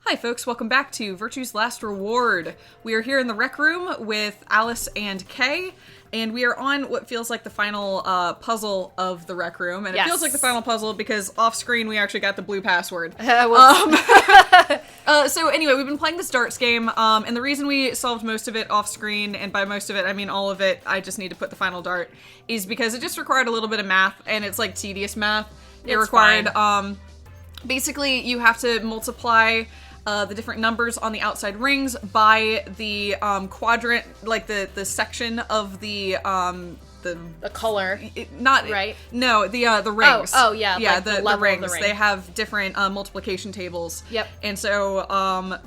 Hi folks, welcome back to Virtue's Last Reward. We are here in the rec room with Alice and Kay, and we are on what feels like the final puzzle of the rec room. And it feels like the final puzzle because off screen we actually got the blue password. So anyway, we've been playing this darts game, and the reason we solved most of it off screen, and by most of it I mean all of it, I just need to put the final dart, is because it just required a little bit of math, and it's like tedious math. It required, basically you have to multiply the different numbers on the outside rings by the quadrant, like the section of the color, not right. No, the rings. Oh yeah, yeah, like the rings. The ring. They have different multiplication tables. Yep. And so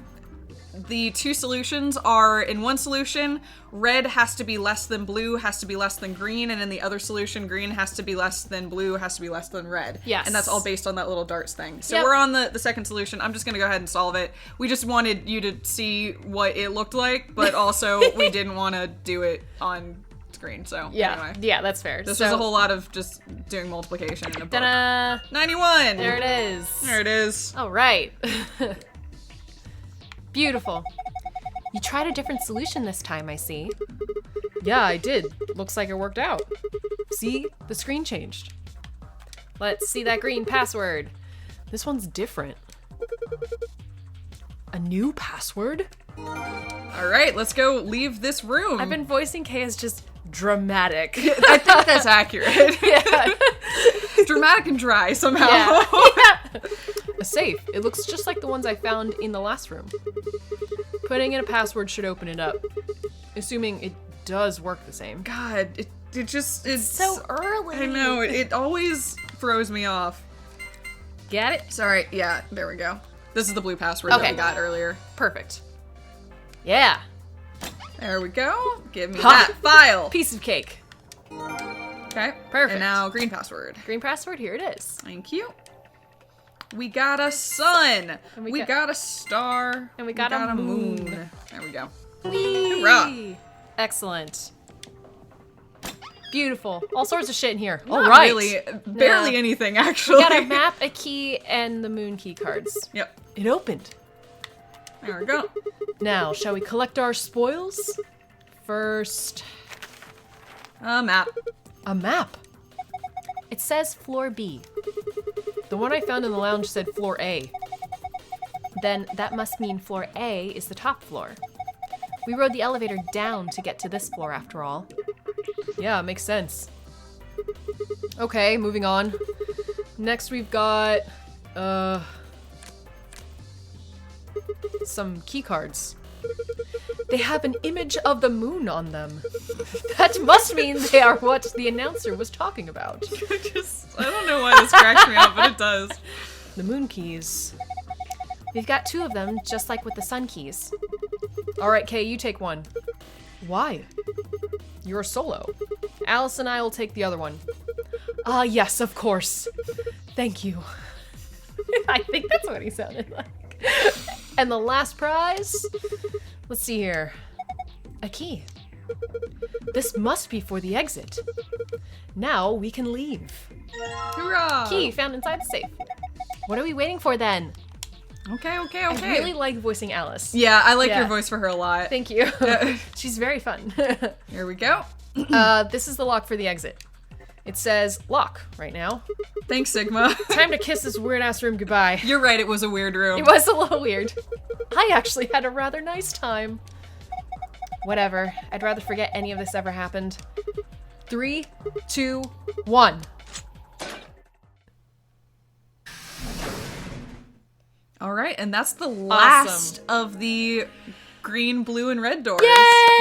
the two solutions are, in one solution, red has to be less than blue, has to be less than green, and in the other solution, green has to be less than blue, has to be less than red. Yes. And that's all based on that little darts thing. So we're on the second solution. I'm just going to go ahead and solve it. We just wanted you to see what it looked like, but also we didn't want to do it on screen, so anyway. Yeah, that's fair. This was a whole lot of just doing multiplication in a book. Ta-da! 91! There it is. There it is. All right. Beautiful. You tried a different solution this time, I see. Yeah, I did. Looks like it worked out. See? The screen changed. Let's see that green password. This one's different. A new password? All right, let's go leave this room. I've been voicing Kay as just dramatic. I think that's accurate. Yeah. Dramatic and dry somehow. Yeah. A safe. It looks just like the ones I found in the last room. Putting in a password should open it up. Assuming it does work the same. God, it's so early. I know, it always throws me off. Get it? Sorry, yeah, there we go. This is the blue password that we got earlier. Perfect. Yeah. There we go. Give me that file. Piece of cake. Okay. Perfect. And now green password. Green password, here it is. Thank you. We got a sun. And we got a star. And we got a moon. There we go. Whee! Hoorah. Excellent. Beautiful. All sorts of shit in here. Not All right. really. Barely anything, actually. We got a map, a key, and the moon key cards. Yep. It opened. There we go. Now, shall we collect our spoils? First, A map. a map. It says floor B. The one I found in the lounge said floor A. Then that must mean floor A is the top floor. We rode the elevator down to get to this floor after all. Yeah, makes sense. Okay, moving on. Next we've got, some key cards. They have an image of the moon on them. That must mean they are what the announcer was talking about. I don't know why this cracks me up, but it does. The moon keys. We've got two of them, just like with the sun keys. All right, Kay, you take one. Why? You're solo. Alice and I will take the other one. Ah, yes, of course. Thank you. I think that's what he sounded like. And the last prize? Let's see here. A key. This must be for the exit. Now we can leave. Hoorah! Key found inside the safe. What are we waiting for then? Okay. I really like voicing Alice. Yeah, I like your voice for her a lot. Thank you. She's very fun. Here we go. This is the lock for the exit. It says lock right now. Thanks, Sigma. Time to kiss this weird ass room goodbye. You're right, it was a weird room. It was a little weird. I actually had a rather nice time. Whatever. I'd rather forget any of this ever happened. 3, 2, 1. All right, and that's the last of the green, blue, and red doors. Yay!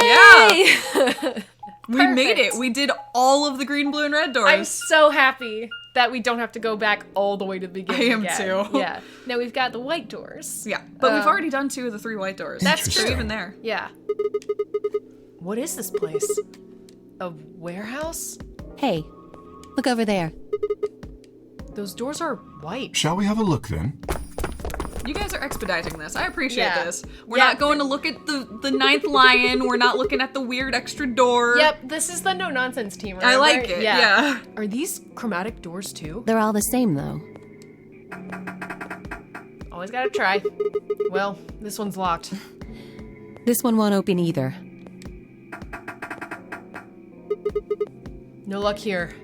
Yeah! We made it. We did all of the green, blue, and red doors. I'm so happy that we don't have to go back all the way to the beginning. I am again. too. Yeah. Now we've got the white doors. Yeah, but we've already done 2 of the 3 white doors. That's true. They're even there. Yeah. What is this place? A warehouse? Hey, look over there. Those doors are white. Shall we have a look then? You guys are expediting this. I appreciate Yeah. this. We're not going to look at the ninth lion. We're not looking at the weird extra door. Yep, this is the no nonsense team. I like remember? it. Yeah. Are these chromatic doors too? They're all the same, though. Always gotta try. Well, this one's locked. This one won't open either. No luck here.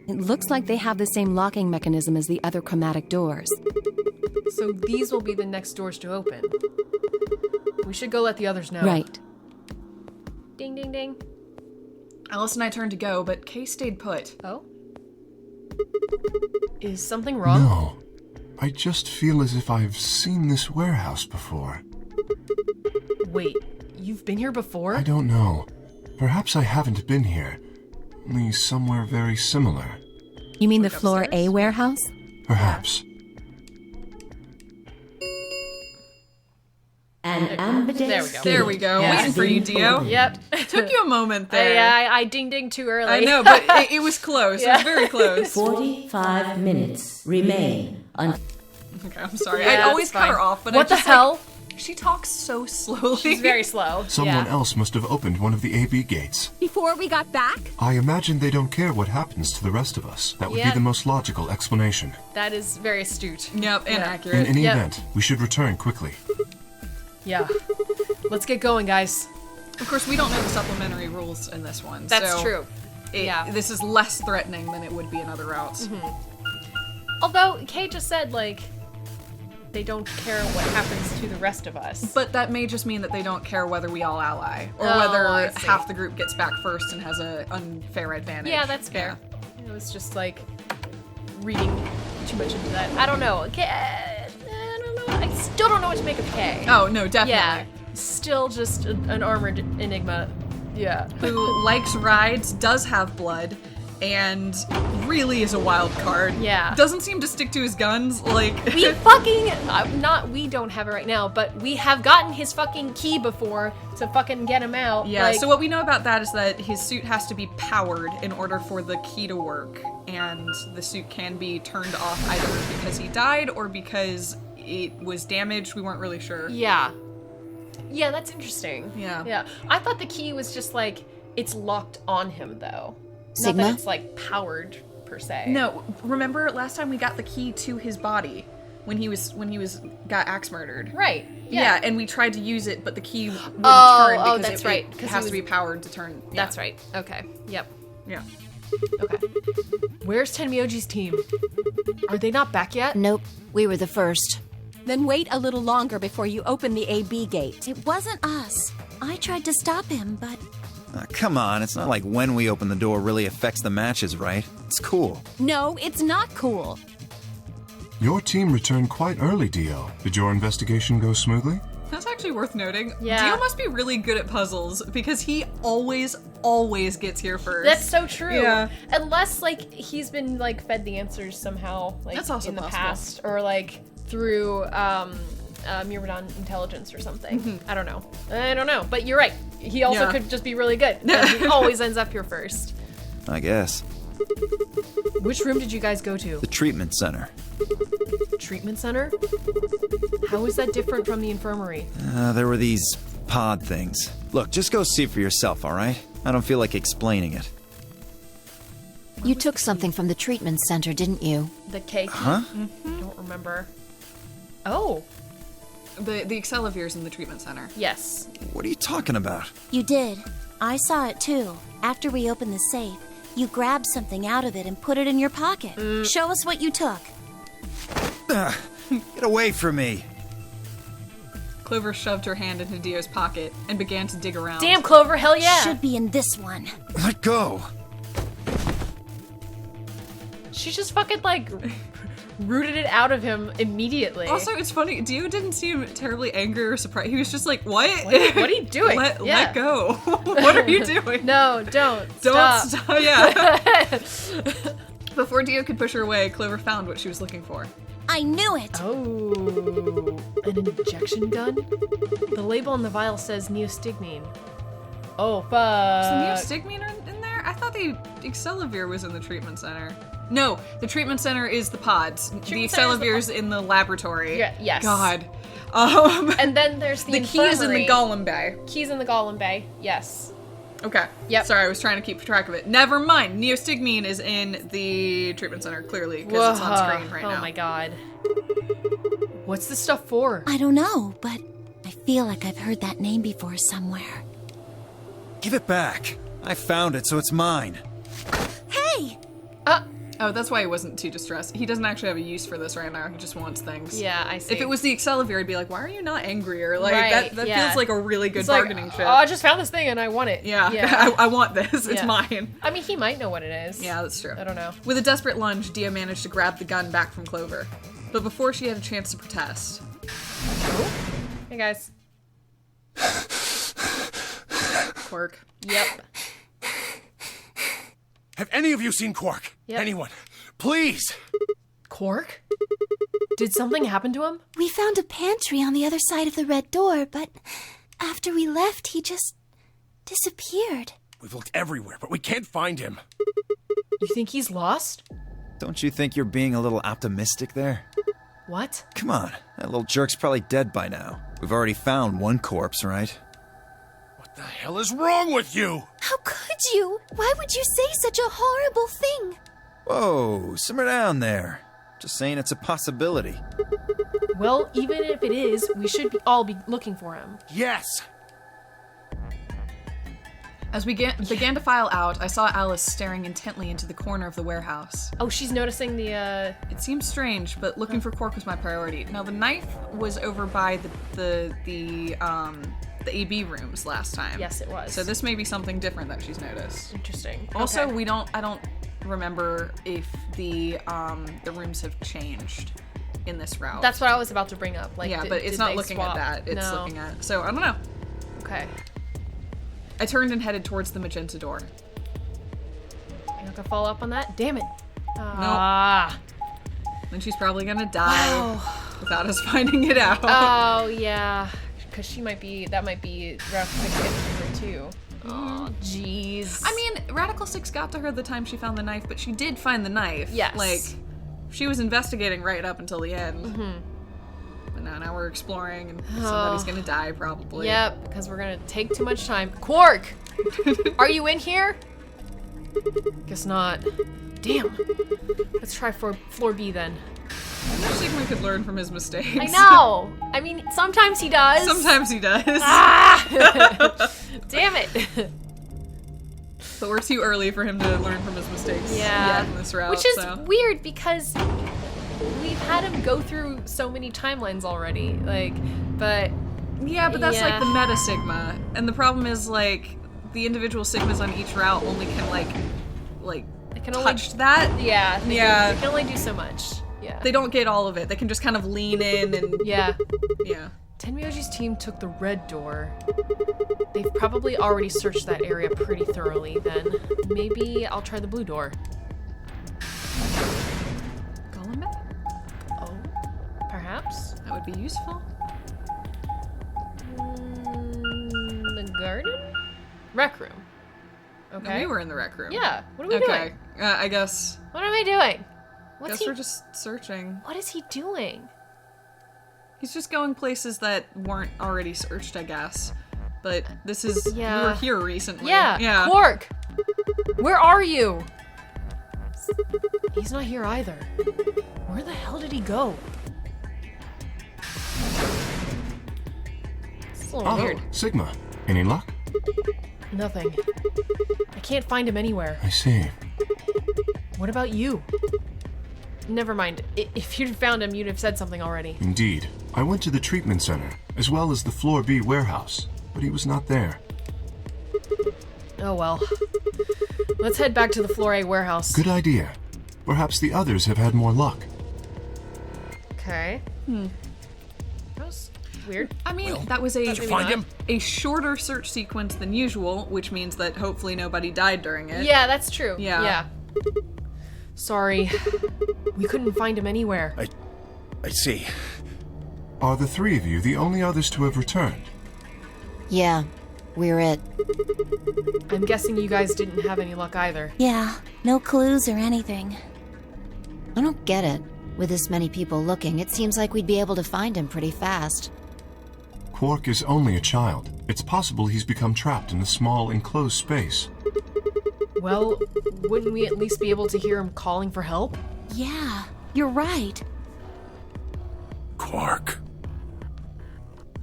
It looks like they have the same locking mechanism as the other chromatic doors. So these will be the next doors to open. We should go let the others know. Right. Ding, ding, ding. Alice and I turned to go, but Kay stayed put. Oh? Is something wrong? No. I just feel as if I've seen this warehouse before. Wait, you've been here before? I don't know. Perhaps I haven't been here. Only somewhere very similar. You mean the Like floor upstairs? A warehouse? Perhaps. An ambidextrous. There we go. There we go. has Waiting for you, been Dio. opened. Yep. Took you a moment there. I ding too early. I know, but it was close. It was very close. 45 minutes remain until Okay, I'm sorry. Yeah, I always it's cut her fine. off, but What the I just, hell? Like, she talks so slowly. She's very slow. Someone yeah. else must have opened one of the AB gates. Before we got back? I imagine they don't care what happens to the rest of us. That would Yeah. be the most logical explanation. That is very astute. Yep, and Yeah. In accurate. any Yep. event, we should return quickly. Yeah. Let's get going, guys. Of course, we don't know the supplementary rules in this one. That's so true. Yeah. This is less threatening than it would be in other routes. Although, Kay just said, like, they don't care what happens to the rest of us. But that may just mean that they don't care whether we all ally, or Oh, I whether see. half the group gets back first and has an unfair advantage. Yeah, that's fair. It was just, like, reading too much into that. I don't know. I don't know. I still don't know what to make of Kay. Oh, no, definitely. Yeah. Still just an armored enigma. Yeah. Who likes rides, does have blood, and really is a wild card. Yeah. Doesn't seem to stick to his guns. Like, We fucking, we don't have it right now, but we have gotten his fucking key before to fucking get him out. yeah, like, so what we know about that is that his suit has to be powered in order for the key to work. And the suit can be turned off either because he died or because it was damaged. We weren't really sure. Yeah. Yeah, that's interesting. Yeah. Yeah. I thought the key was just like, it's locked on him though. Not Sigma? that it's like powered per se. No, remember last time we got the key to his body when he got axe murdered. Right. Yeah. And we tried to use it, but the key wouldn't Oh, turn because that's it right, 'cause has he to be was- powered to turn. Yeah. That's right. Okay. Yep. Yeah. Okay. Where's Tenmyoji's team? Are they not back yet? Nope, we were the first. Then wait a little longer before you open the AB gate. It wasn't us. I tried to stop him, but Come on, it's not like when we open the door really affects the matches, right? It's cool. No, it's not cool. Your team returned quite early, Dio. Did your investigation go smoothly? That's actually worth noting. Yeah. Dio must be really good at puzzles because he always gets here first. That's so true. Yeah. Unless like he's been like fed the answers somehow, like That's also in the possible. past, or like through Myrmidon intelligence or something. I don't know. But you're right. He also Yeah. could just be really good. And he always ends up here first. I guess. Which room did you guys go to? The treatment center. Treatment center? How is that different from the infirmary? There were these pod things. Look, just go see for yourself, alright? I don't feel like explaining it. you took something from the treatment center, didn't you? The cake? Huh? I don't remember. Oh, the Excelivir's in the treatment center. yes. What are you talking about? You did. I saw it too. After we opened the safe, you grabbed something out of it and put it in your pocket. Show us what you took. Get away from me! Clover shoved her hand into Dio's pocket and began to dig around. Damn, Clover, hell yeah! Should be in this one. Let go! She just fucking like rooted it out of him immediately. Also, it's funny. Dio didn't seem terribly angry or surprised. He was just like, "What? What are you doing? Let Yeah. go. What are you doing? No, don't. Don't Stop. stop." Yeah. Before Dio could push her away, Clover found what she was looking for. I knew it. Oh, an injection gun? The label on the vial says neostigmine. Oh, fuck. Is the neostigmine in there? I thought the Excelivir was in the treatment center. No, the treatment center is the pods. The Treatment center is the Excelivir's in the laboratory. Yeah, yes. God. And then there's the the key is in the infirmary. Gollum Bay. Key's in the Gollum Bay. Yes. Okay. Yep. Sorry, I was trying to keep track of it. Never mind. Neostigmine is in the treatment center, clearly, because it's on screen right now. Oh my god. What's this stuff for? I don't know, but I feel like I've heard that name before somewhere. Give it back. I found it, so it's mine. Hey! Oh, that's why he wasn't too distressed. He doesn't actually have a use for this right now. He just wants things. Yeah, I see. If it was the Accelavir, I'd be like, why are you not angrier? Like, Right, that yeah. feels like a really good It's like, bargaining chip. oh, I just found this thing and I want it. Yeah, I want this. It's Yeah. mine. I mean, he might know what it is. Yeah, that's true. I don't know. With a desperate lunge, Dia managed to grab the gun back from Clover. But before she had a chance to protest... Hey, guys. Quirk. Yep. Have any of you seen Quark? Yep. Anyone? Please! Quark? Did something happen to him? We found a pantry on the other side of the red door, but after we left, he just disappeared. We've looked everywhere, but we can't find him. You think he's lost? Don't you think you're being a little optimistic there? What? Come on, that little jerk's probably dead by now. We've already found one corpse, right? What the hell is wrong with you? How could you? Why would you say such a horrible thing? Whoa, simmer down there. Just saying it's a possibility. Well, even if it is, we should all be looking for him. Yes! As we began to file out, I saw Alice staring intently into the corner of the warehouse. Oh, she's noticing the, It seemed strange, but looking for Quark was my priority. Now, the knife was over by the AB rooms last time. Yes, it was. So this may be something different that she's noticed. Interesting. Also, Okay. I don't remember if the rooms have changed in this route. That's what I was about to bring up. Like, yeah, did- but it's did not they looking swap? at that. It's No. looking at. So I don't know. Okay. I turned and headed towards the magenta door. You're not gonna follow up on that? Damn it. Ah. Then she's probably gonna die without us finding it out. Oh, yeah. Because she might be, that might be Radical 6 getting to her too. Oh, jeez. I mean, Radical 6 got to her the time she found the knife, but she did find the knife. Yes. Like, she was investigating right up until the end. Mm-hmm. But now we're exploring, and somebody's gonna die probably. Yep, because we're gonna take too much time. Quark! Are you in here? Guess not. Damn. Let's try for floor B then. I wish Sigma could learn from his mistakes. I know! I mean, sometimes he does. Sometimes he does. Damn it. But we're too early for him to learn from his mistakes Yeah. yet in this route. Which is so. weird because we've had him go through so many timelines already. Like, but Yeah, but that's Yeah. like the meta Sigma. And the problem is, like, the individual Sigmas on each route only can, like they can only touch that. Yeah. They Yeah. can only do so much. Yeah. They don't get all of it. They can just kind of lean in and Yeah. yeah. Tenmyoji's team took the red door. They've probably already searched that area pretty thoroughly then. Maybe I'll try the blue door. Golem method? Oh, perhaps? That would be useful. The garden? Rec room. Okay. No, we were in the rec room. Yeah, what are we Okay. doing? I guess. What am I doing? What's Guess he? we're just searching. What is he doing? He's just going places that weren't already searched, I guess. But this is Yeah. we were here recently. Yeah, Yeah. Quark! Where are you? He's not here either. Where the hell did he go? It's a little Oh, weird. Sigma. Any luck? Nothing. I can't find him anywhere. I see. What about you? Never mind. If you'd found him, you'd have said something already. Indeed. I went to the treatment center, as well as the Floor B warehouse, but he was not there. Oh well. Let's head back to the Floor A warehouse. Good idea. Perhaps the others have had more luck. Okay. That was weird. I mean, that was a Did you find him? a shorter search sequence than usual, which means that hopefully nobody died during it. Yeah, that's true. Yeah. Yeah. Sorry. We couldn't find him anywhere. I see. Are the three of you the only others to have returned? Yeah, we're it. I'm guessing you guys didn't have any luck either. Yeah, no clues or anything. I don't get it. With this many people looking, it seems like we'd be able to find him pretty fast. Quark is only a child. It's possible he's become trapped in a small enclosed space. Well, wouldn't we at least be able to hear him calling for help? Yeah, you're right.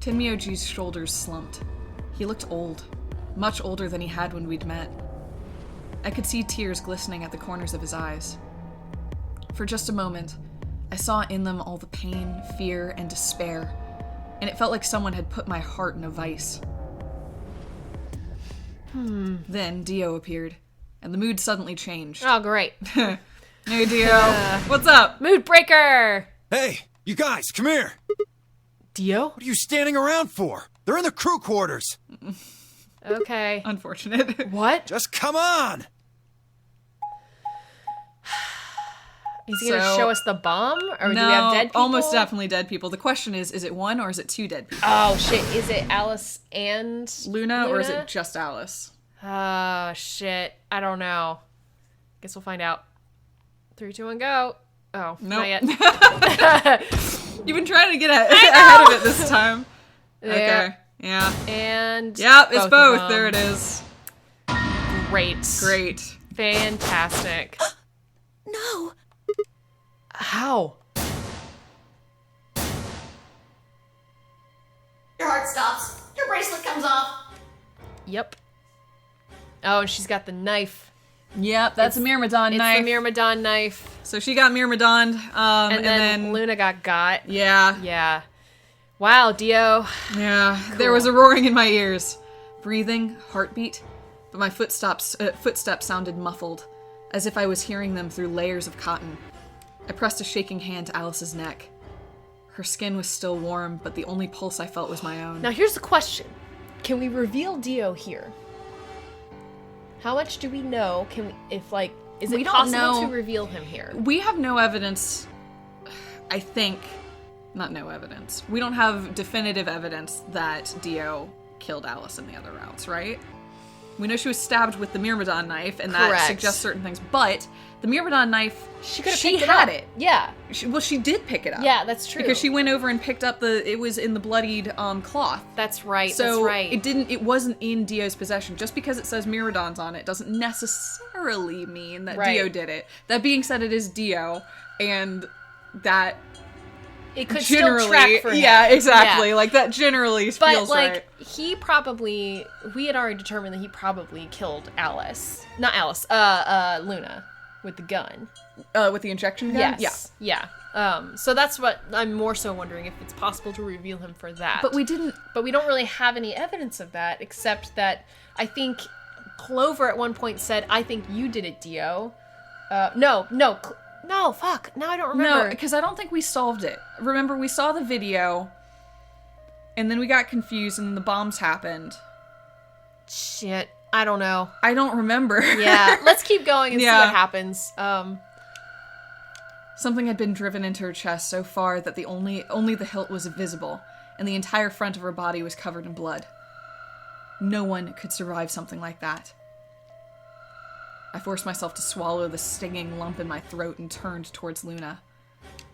Tenmyoji's shoulders slumped. He looked old, much older than he had when we'd met. I could see tears glistening at the corners of his eyes. For just a moment, I saw in them all the pain, fear, and despair, and it felt like someone had put my heart in a vice. Then Dio appeared, and the mood suddenly changed. Oh, great. Hey, Dio. What's up? Mood breaker! Hey, you guys, come here. Dio? What are you standing around for? They're in the crew quarters. Okay. Unfortunate. What? Just come on. Is he going to So- show us the bomb? Or No, do we have dead people? almost definitely dead people. The question is it one or is it two dead people? Oh, shit. Is it Alice and Luna, or is it just Alice? Oh, shit. I don't know. Guess we'll find out. 3, 2, 1, go. Oh, Nope. not yet. You've been trying to get ahead of it this time. There. Okay. Yeah. And... Yep, it's of both. them. There it is. Great. Great. Fantastic. No. How? Your heart stops. Your bracelet comes off. Yep. Oh, and she's got the knife. Yep, that's a Myrmidon knife. It's the Myrmidon knife. So she got Myrmidon, And then Luna got. Yeah. Yeah. Wow, Dio. Yeah. There was a roaring in my ears. Breathing, heartbeat, but my footsteps sounded muffled, as if I was hearing them through layers of cotton. I pressed a shaking hand to Alice's neck. Her skin was still warm, but the only pulse I felt was my own. Now here's the question. Can we reveal Dio here? How much do we know? Is We it don't possible know. to reveal him here? We have no evidence, I think, not no evidence. We don't have definitive evidence that Dio killed Alice in the other routes, right? We know she was stabbed with the Myrmidon knife, and that Correct. suggests certain things, but the Myrmidon knife, She could have she picked it had up. it. Yeah. She did pick it up. Yeah, that's true. Because she went over and picked up it was in the bloodied cloth. That's right. So that's right. it wasn't in Dio's possession. Just because it says Myrmidons on it doesn't necessarily mean that Right. Dio did it. That being said, it is Dio, and that It could generally, still track for him. yeah, exactly. Yeah. Like that generally But feels right. we had already determined that he probably killed Alice. Not Alice, Luna with the gun. With the injection gun? Yes. Yeah. So that's what I'm more so wondering, if it's possible to reveal him for that. But we didn't. But we don't really have any evidence of that, except that I think Clover at one point said, "I think you did it, Dio." No, fuck. Now I don't remember. No, because I don't think we solved it. Remember, we saw the video, and then we got confused, and the bombs happened. Shit. I don't know. I don't remember. Yeah, let's keep going and see Yeah. what happens. Something had been driven into her chest so far that only the hilt was visible, and the entire front of her body was covered in blood. No one could survive something like that. I forced myself to swallow the stinging lump in my throat and turned towards Luna.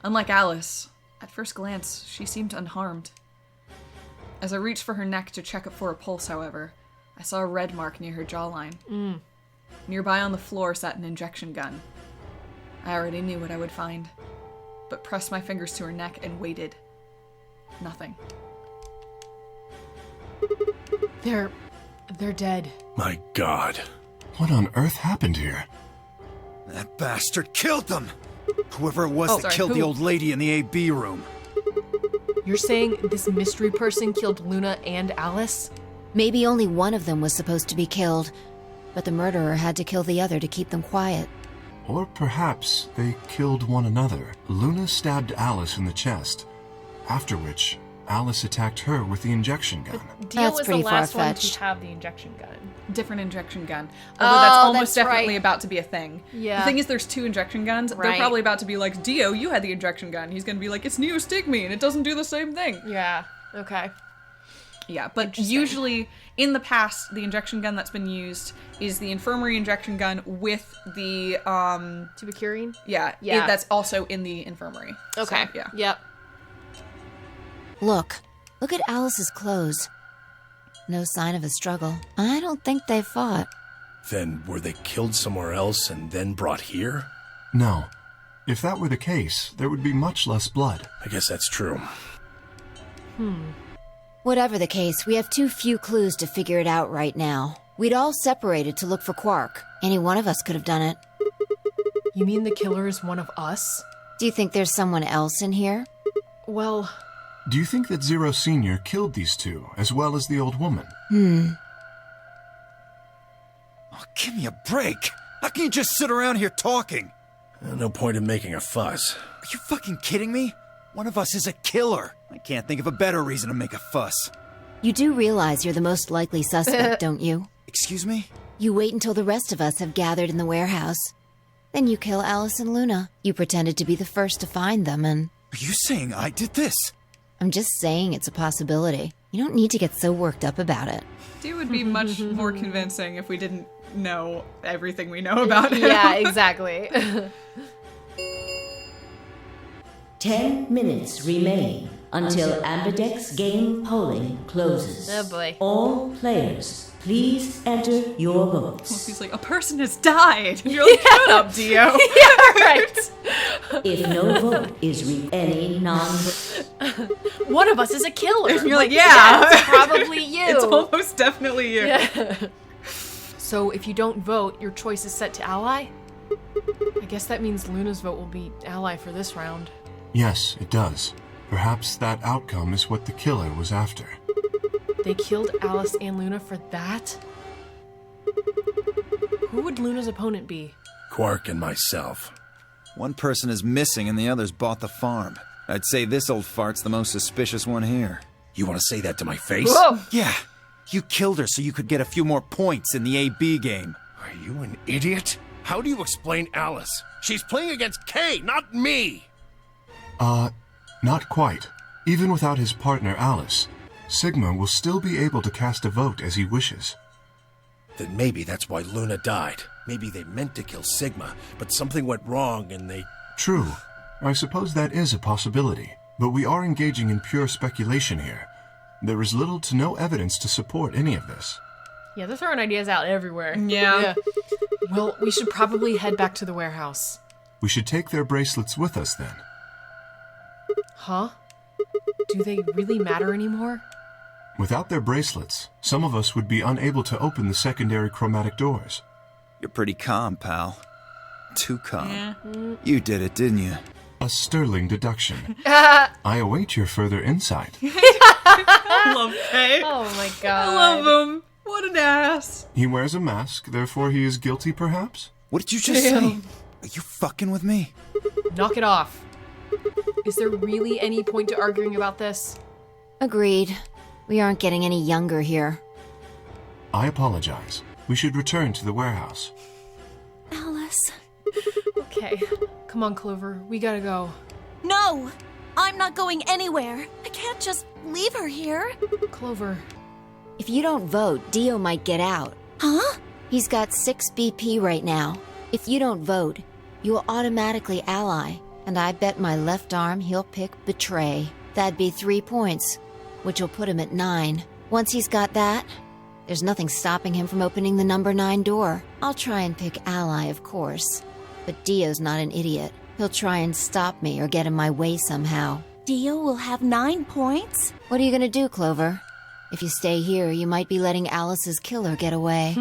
Unlike Alice, at first glance, she seemed unharmed. As I reached for her neck to check for a pulse, however, I saw a red mark near her jawline. Nearby on the floor sat an injection gun. I already knew what I would find, but pressed my fingers to her neck and waited. Nothing. They're dead. My God. What on earth happened here? That bastard killed them. Whoever it was Oh, that sorry, killed who? the old lady in the AB room. You're saying this mystery person killed Luna and Alice? Maybe only one of them was supposed to be killed, but the murderer had to kill the other to keep them quiet. Or perhaps they killed one another. Luna stabbed Alice in the chest, after which Alice attacked her with the injection gun. Dio That's was the pretty last one far-fetched. to have the injection gun. Different injection gun. Although that's almost that's definitely right. about to be a thing. Yeah. The thing is, there's 2 injection guns. They're Right. probably about to be like, Dio, you had the injection gun. He's gonna be like, it's neostigmine, and it doesn't do the same thing. Yeah. Okay. Yeah, but usually, in the past, the injection gun that's been used is the infirmary injection gun with the, Tubacurin? yeah, Yeah. that's also in the infirmary. Okay. So, yeah. Yep. Look at Alice's clothes. No sign of a struggle. I don't think they fought. Then were they killed somewhere else and then brought here? No. If that were the case, there would be much less blood. I guess that's true. Whatever the case, we have too few clues to figure it out right now. We'd all separated to look for Quark. Any one of us could have done it. You mean the killer is one of us? Do you think there's someone else in here? Well... Do you think that Zero Sr. killed these two, as well as the old woman? Oh, give me a break. How can you just sit around here talking? No point in making a fuss. Are you fucking kidding me? One of us is a killer. I can't think of a better reason to make a fuss. You do realize you're the most likely suspect, don't you? Excuse me? You wait until the rest of us have gathered in the warehouse. Then you kill Alice and Luna. You pretended to be the first to find them, and... Are you saying I did this? I'm just saying it's a possibility. You don't need to get so worked up about it. It would be much more convincing if we didn't know everything we know about him. Yeah, exactly. 10 minutes remain until Ambidex game polling closes. Oh boy. All players, please enter your votes. He's like, a person has died. And you're like, shut up, Dio. Yeah, right. If no vote is any One of us is a killer. And you're like, yeah. It's probably you. It's almost definitely you. Yeah. So if you don't vote, your choice is set to ally? I guess that means Luna's vote will be ally for this round. Yes, it does. Perhaps that outcome is what the killer was after. They killed Alice and Luna for that? Who would Luna's opponent be? Quark and myself. One person is missing and the others bought the farm. I'd say this old fart's the most suspicious one here. You want to say that to my face? Whoa! Yeah, you killed her so you could get a few more points in the AB game. Are you an idiot? How do you explain Alice? She's playing against Kay, not me! Not quite. Even without his partner Alice, Sigma will still be able to cast a vote as he wishes. Then maybe that's why Luna died. Maybe they meant to kill Sigma, but something went wrong and they... True. I suppose that is a possibility, but we are engaging in pure speculation here. There is little to no evidence to support any of this. Yeah, they're throwing ideas out everywhere. Yeah. Well, we should probably head back to the warehouse. We should take their bracelets with us then. Huh? Do they really matter anymore? Without their bracelets, some of us would be unable to open the secondary chromatic doors. You're pretty calm, pal. Too calm. Yeah. You did it, didn't you? A sterling deduction. I await your further insight. I love Kay. Oh my god. I love him. What an ass. He wears a mask, therefore he is guilty, perhaps? What did you just say? Are you fucking with me? Knock it off. Is there really any point to arguing about this? Agreed. We aren't getting any younger here. I apologize. We should return to the warehouse. Alice. Okay. Come on, Clover. We gotta go. No! I'm not going anywhere. I can't just leave her here. Clover. If you don't vote, Dio might get out. Huh? He's got 6 BP right now. If you don't vote, you will automatically ally. And I bet my left arm he'll pick Betray. That'd be 3 points, which will put him at 9. Once he's got that, there's nothing stopping him from opening the number 9 door. I'll try and pick Ally, of course. But Dio's not an idiot. He'll try and stop me or get in my way somehow. Dio will have 9 points? What are you gonna do, Clover? If you stay here, you might be letting Alice's killer get away.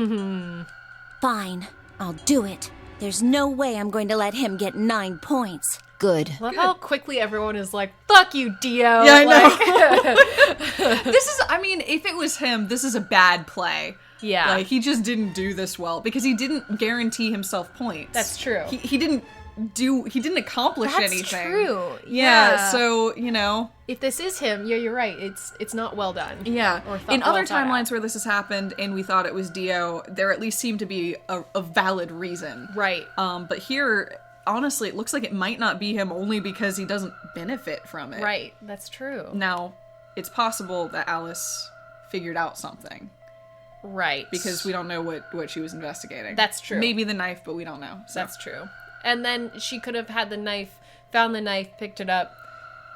Fine. I'll do it. There's no way I'm going to let him get 9 points. Good. Love how quickly everyone is like, fuck you, Dio. Yeah, I know. This is, I mean, if it was him, this is a bad play. Yeah. Like, he just didn't do this well because he didn't guarantee himself points. That's true. He didn't accomplish anything. That's true. Yeah, so, you know. If this is him, yeah, you're right. It's not well done. Yeah. Or In other well thought timelines out. where this has happened and we thought it was Dio, there at least seemed to be a valid reason. Right. But here, honestly, it looks like it might not be him only because he doesn't benefit from it. Right. That's true. Now, it's possible that Alice figured out something. Right. Because we don't know what she was investigating. That's true. Maybe the knife, but we don't know. So. That's true. And then she could have had the knife, found the knife, picked it up,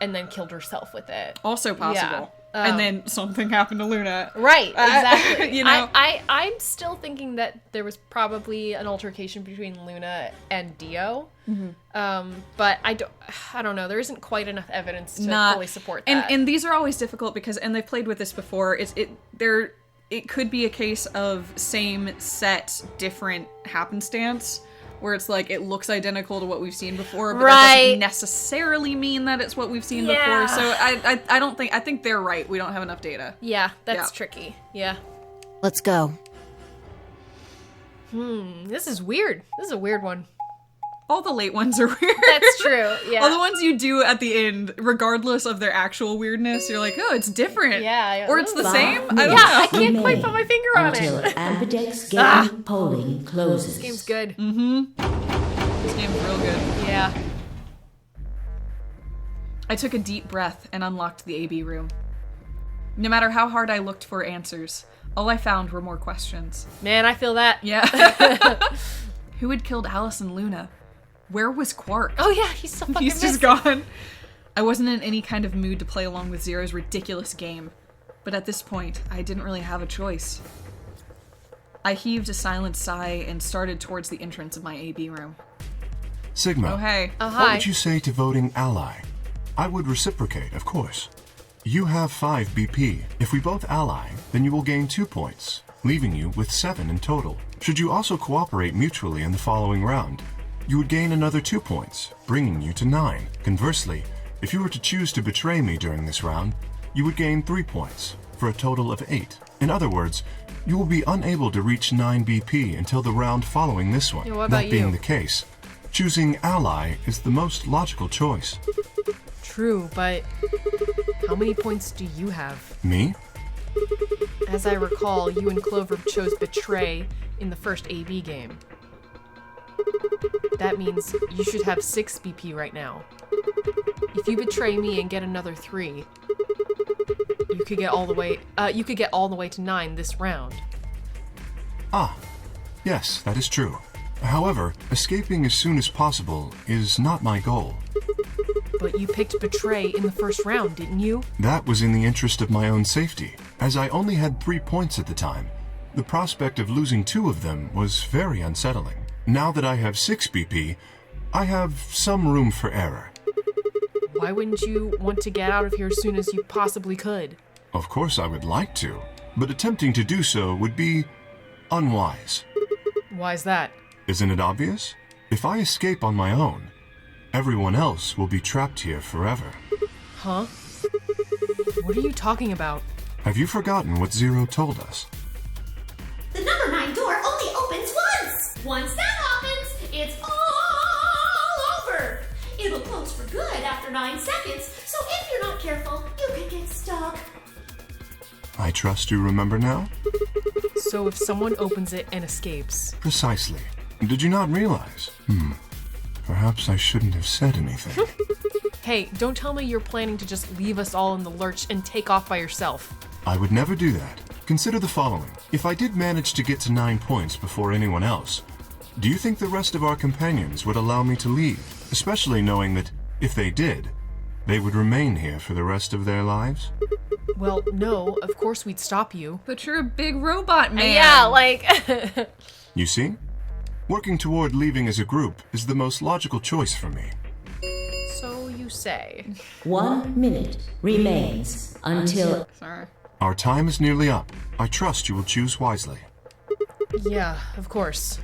and then killed herself with it. Also possible. and then something happened to Luna. Right, exactly. You know? I'm still thinking that there was probably an altercation between Luna and Dio. But I don't know. There isn't quite enough evidence to fully support that. And these are always difficult because, and they've played with this before, it could be a case of same set, different happenstance, where it's like it looks identical to what we've seen before, but that doesn't necessarily mean that it's what we've seen before. So I think they're right. We don't have enough data. Yeah, that's tricky. Yeah. Let's go. This is weird. This is a weird one. All the late ones are weird. That's true, yeah. All the ones you do at the end, regardless of their actual weirdness, you're like, oh, it's different. Yeah. Or it's the same. I don't know. I can't quite put my finger on until it. Ambidex game polling closes. This game's good. This game's real good. Yeah. I took a deep breath and unlocked the AB room. No matter how hard I looked for answers, all I found were more questions. Man, I feel that. Yeah. Who had killed Alice and Luna? Where was Quark? Oh yeah, he's so fucking He's just gone. I wasn't in any kind of mood to play along with Zero's ridiculous game, but at this point, I didn't really have a choice. I heaved a silent sigh and started towards the entrance of my AB room. Sigma, Oh, hey. Oh, what hi. would you say to voting ally? I would reciprocate, of course. You have 5 BP. If we both ally, then you will gain 2 points, leaving you with 7 in total. Should you also cooperate mutually in the following round, you would gain another 2 points, bringing you to 9. Conversely, if you were to choose to betray me during this round, you would gain 3 points, for a total of 8. In other words, you will be unable to reach 9 BP until the round following this one. Yeah, what about that being you? the case, choosing ally is the most logical choice. True, but how many points do you have? Me? As I recall, you and Clover chose Betray in the first AB game. That means you should have 6 BP right now. If you betray me and get another 3, you could get all the way to 9 this round. Ah, yes, that is true. However, escaping as soon as possible is not my goal. But you picked Betray in the first round, didn't you? That was in the interest of my own safety, as I only had 3 points at the time. The prospect of losing 2 of them was very unsettling. Now that I have 6 BP, I have some room for error. Why wouldn't you want to get out of here as soon as you possibly could? Of course I would like to, but attempting to do so would be unwise. Why's that? Isn't it obvious? If I escape on my own, everyone else will be trapped here forever. Huh? What are you talking about? Have you forgotten what Zero told us? The number 9 door only opens once! Once that happens, it's all over! It'll close for good after 9 seconds, so if you're not careful, you can get stuck. I trust you remember now? So if someone opens it and escapes... Precisely. Did you not realize? Perhaps I shouldn't have said anything. Hey, don't tell me you're planning to just leave us all in the lurch and take off by yourself. I would never do that. Consider the following. If I did manage to get to 9 points before anyone else, do you think the rest of our companions would allow me to leave? Especially knowing that, if they did, they would remain here for the rest of their lives? Well, no, of course we'd stop you. But you're a big robot man. Yeah, like... You see? Working toward leaving as a group is the most logical choice for me. So you say. 1 minute remains until... Sorry. Our time is nearly up. I trust you will choose wisely. Yeah, of course.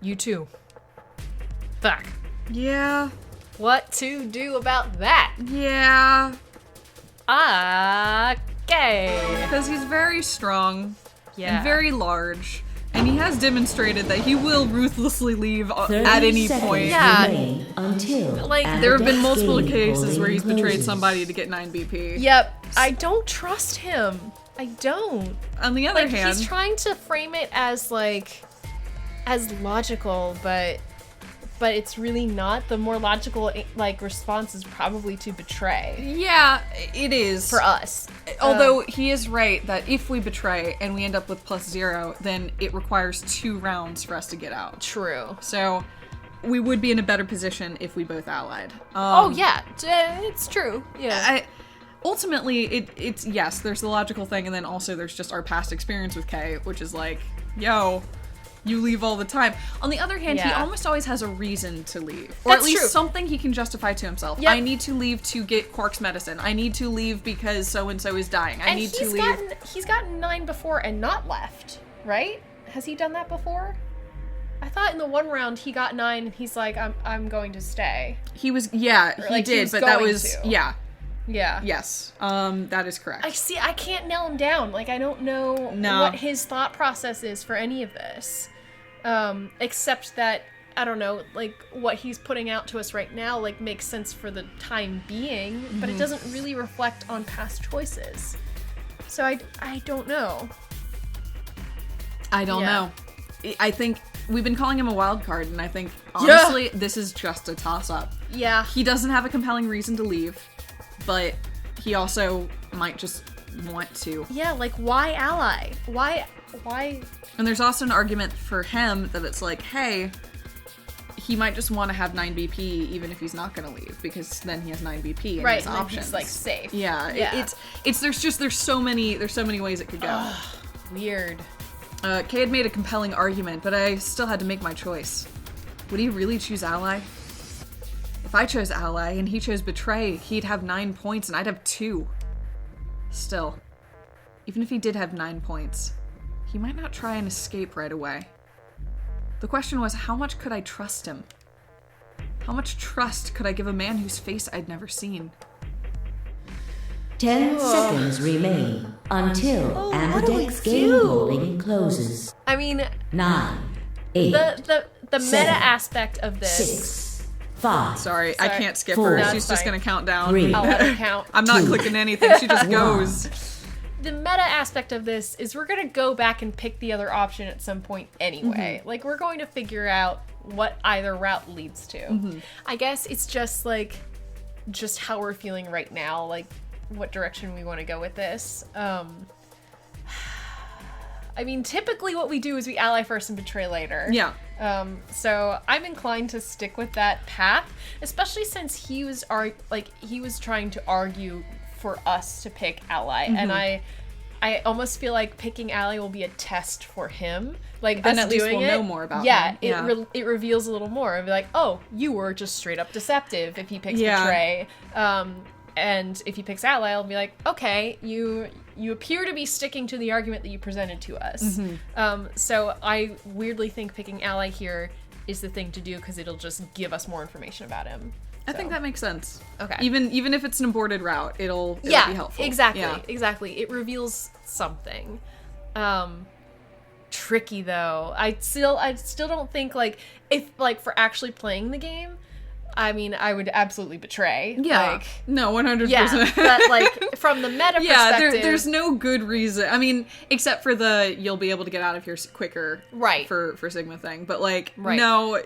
You too. Fuck. Yeah. What to do about that? Yeah. Okay. Because he's very strong. Yeah. And very large. And he has demonstrated that he will ruthlessly leave 30 at any seconds point. Yeah. remain until Like, There have been Ambidex multiple game cases where he's polling betrayed closes. somebody to get 9 BP. Yep. I don't trust him. I don't. On the other Like, hand, he's trying to frame it as, like, as logical, but it's really not. The more logical, like, response is probably to betray. yeah, it is. For us. Although he is right that if we betray and we end up with +0, then it requires 2 rounds for us to get out. True. So we would be in a better position if we both allied. Oh, yeah. It's true. Yeah. ultimately, it's yes, there's the logical thing, and then also there's just our past experience with Kay, which is like, yo, you leave all the time. On the other hand, he almost always has a reason to leave. Or at least something he can justify to himself. Yep. I need to leave to get Quark's medicine. I need to leave because so-and-so is dying. I need to leave. He's gotten 9 before and not left, right? Has he done that before? I thought in the one round he got 9 and he's like, I'm going to stay. He was, yeah, or he like, did, but that was, yeah. Yeah. Yes. That is correct. I can't nail him down. Like, I don't know what his thought process is for any of this. Except that, I don't know, like, what he's putting out to us right now, like, makes sense for the time being, but it doesn't really reflect on past choices. So I don't know. I don't know. I think we've been calling him a wild card, and I think, honestly, this is just a toss-up. Yeah. He doesn't have a compelling reason to leave, but he also might just want to. Yeah, like, why ally? Why? And there's also an argument for him that it's like, hey, he might just want to have 9 BP even if he's not going to leave, because then he has 9 BP and right, has options. He's like safe. Yeah. There's so many ways it could go. Weird. Kay had made a compelling argument, but I still had to make my choice. Would he really choose ally? If I chose ally and he chose betray, he'd have 9 points and I'd have 2. Still, even if he did have 9 points, he might not try and escape right away. The question was, how much could I trust him? How much trust could I give a man whose face I'd never seen? 10 seconds remain until Amberdeck's game holding closes. I mean, 9, 8, the meta 7, aspect of this. 6, 5. Sorry, I can't skip 4, her. No, She's just fine. gonna count down. 3. I'll let her count. I'm not clicking anything. She just goes. The meta aspect of this is we're going to go back and pick the other option at some point anyway. Like, we're going to figure out what either route leads to. I guess it's just, like, just how we're feeling right now, like, what direction we want to go with this. I mean, typically what we do is we ally first and betray later. Yeah. So I'm inclined to stick with that path, especially since he was trying to argue for us to pick ally, and I almost feel like picking ally will be a test for him. Like, and at least we'll know more about him. It reveals a little more. It'll be like, oh, you were just straight up deceptive if he picks betray. And if he picks ally, I'll be like, okay, you appear to be sticking to the argument that you presented to us. So I weirdly think picking ally here is the thing to do, because it'll just give us more information about him. I think that makes sense. Okay. Even if it's an aborted route, it'll be helpful. Exactly. Yeah. Exactly. It reveals something. Tricky though. I still don't think, like, if, like, for actually playing the game, I mean, I would absolutely betray. Yeah. Like, no, 100%. yeah, but, like, from the meta perspective, there's no good reason. I mean, except for you'll be able to get out of here quicker, right? For Sigma thing, but like, no.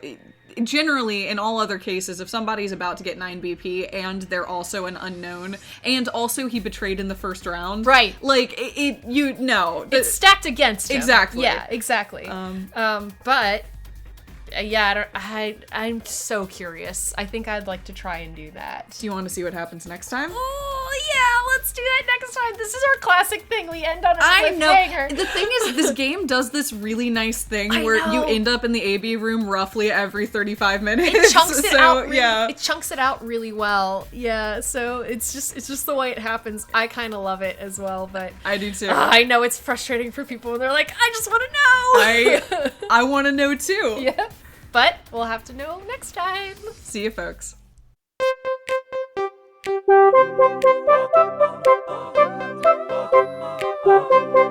Generally, in all other cases, if somebody's about to get 9 BP and they're also an unknown, and also he betrayed in the first round, right? Like, it's stacked against him. Exactly. Yeah, exactly. But yeah, I'm so curious. I think I'd like to try and do that. Do you want to see what happens next time? Oh yeah, let's do that next time. This is our classic thing. We end on a I know. cliffhanger. The thing is, this game does this really nice thing where you end up in the AB room roughly every 35 minutes. It chunks it out. Really, yeah, it chunks it out really well. Yeah, so it's just the way it happens. I kind of love it as well, but I do too. I know it's frustrating for people when they're like, I just want to know. I want to know too. Yeah, but we'll have to know next time. See you, folks. Thank you.